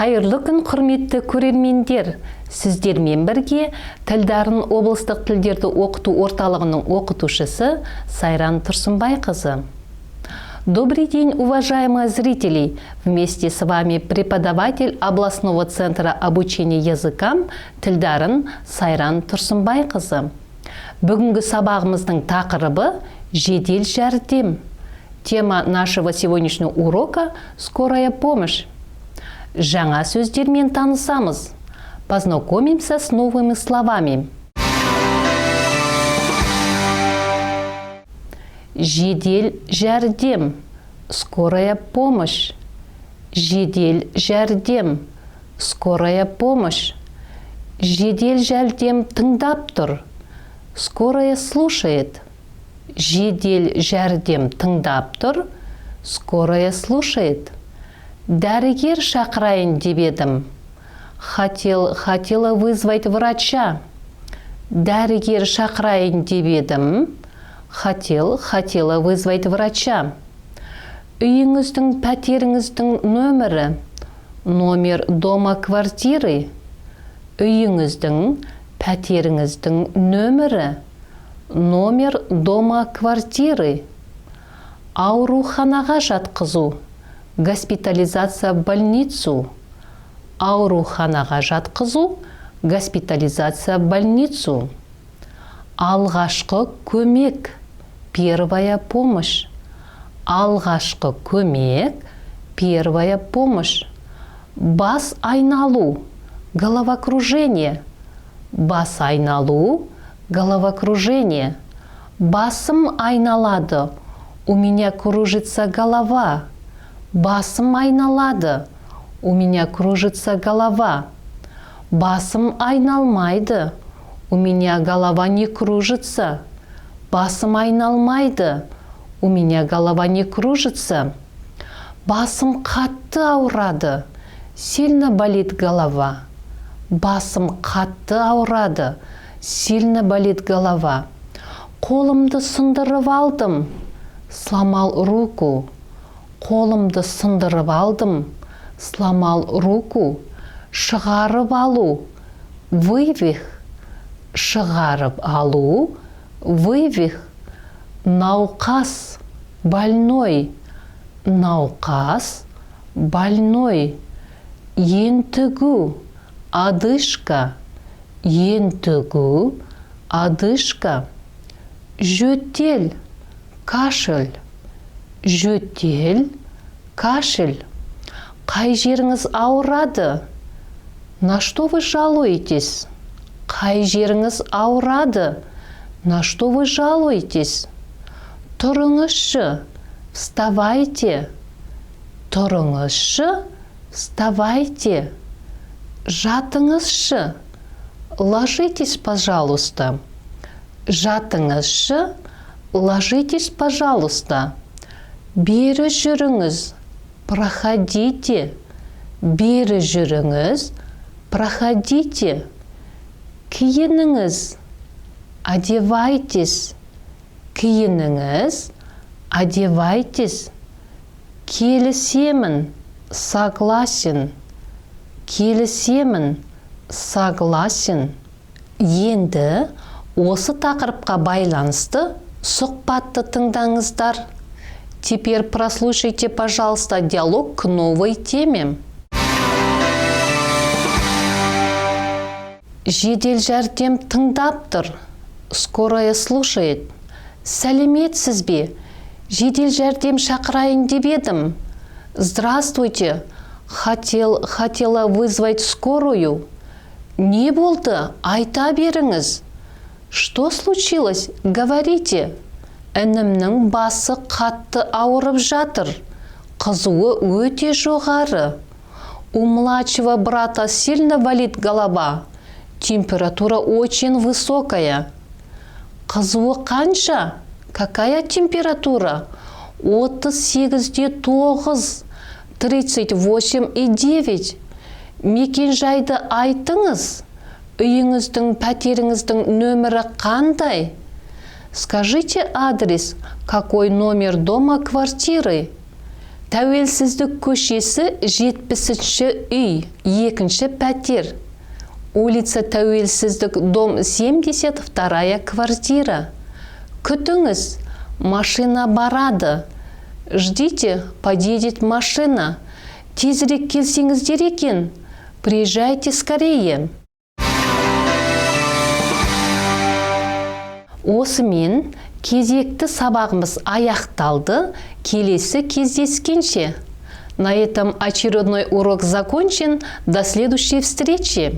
Қайырлы күн, құрметті көрермендер. Сіздермен бірге Тілдарын облыстық тілдерді оқыту орталығының оқытушысы Сайран Тұрсынбайқызы. Добрый день, уважаемые зрители! Вместе с вами преподаватель областного центра обучения языкам Тілдарын Сайран Тұрсынбайқызы. Бүгінгі сабағымыздың тақырыбы жедел жәрдем. Тема нашего сегодняшнего урока – скорая помощь. Жаңа сөздермен танысамыз. Познакомимся с новыми словами. Жедел жәрдем. Скорая помощь. Жедел жәрдем. Скорая помощь. Жедел жәрдем тыңдап тұр. Скорая слушает. Жедел жәрдем тыңдап тұр. Скорая слушает. Дәрігер шақырайын деп едім. Хотела вызвать врача. Дәрігер шақырайын деп едім. Хотела вызвать врача. Үйіңіздің, пәтеріңіздің нөмірі. Номер дома квартиры. Үйіңіздің, пәтеріңіздің нөмірі. Номер дома квартиры. Ауруханаға жатқызу. Госпитализация в больницу. Ауруханаға жатқызу. Госпитализация в больницу. Алғашқы көмек. Первая помощь. Алғашқы көмек. Первая помощь. Бас айналу. Головокружение. Бас айналу. Головокружение. Басым айналады. У меня кружится голова. Басым айналады. У меня кружится голова. Басым айналмайды. У меня голова не кружится. Басым айналмайды. У меня голова не кружится. Басым қатты ауырады. Сильно болит голова. Басым қатты ауырады. Сильно болит голова. Қолымды сындырып алдым. Сломал руку. Қолымды сындырып алдым. Сломал руку. Шығарып алу. Вывих. Шығарып алу. Вывих. Науқас. Больной. Науқас. Больной. Ентігу. Одышка. Ентігу. Одышка. Жөтел. Кашель. Жөтел. Кашель. Қай жеріңіз ауырады? На что вы жалуетесь? Қай жеріңіз ауырады? На что вы жалуетесь? Тұрыңызшы. Вставайте. Тұрыңызшы. Вставайте. Жатыңызшы. Ложитесь, пожалуйста. Жатыңызшы. Ложитесь, пожалуйста. Бері жүріңіз. Проходите. Бері жүріңіз. Проходите. Киініңіз. Одевайтесь. Киініңіз. Одевайтесь. Келісемін. Согласен. Келісемін. Согласен. Енді осы тақырыпқа байланысты сұхбатты тыңдаңыздар. Теперь прослушайте, пожалуйста, диалог к новой теме. Жедел жәрдем тыңдап тұр. Скорая слушает. Сәлеметсіз бе? Жедел жәрдем шақырайын деп едім. Здравствуйте. Хотела вызвать скорую. Не болды? Айта беріңіз. Что случилось? Говорите. Інімнің басы қатты ауырып жатыр. Қызуы өте жоғары. У младшего брата сильно болит голова. Температура очень высокая. Қызуы қанша? Какая температура? 38,9. 38,9. Мекен-жайды айтыңыз. Үйіңіздің, пәтеріңіздің нөмірі қандай? Скажите адрес, какой номер дома квартиры? Тәуелсіздік көшесі 70-ші үй, 2-ші пәтер. Улица Тәуелсіздік, дом 72-я квартира. Күтіңіз, машина барады. Ждите, подъедет машина. Тезірек келсеңіздер екен. Приезжайте скорее. Осымен кезекті сабағымыз аяқталды. Келесі кездескенше. На этом очередной урок закончен. До следующей встречи.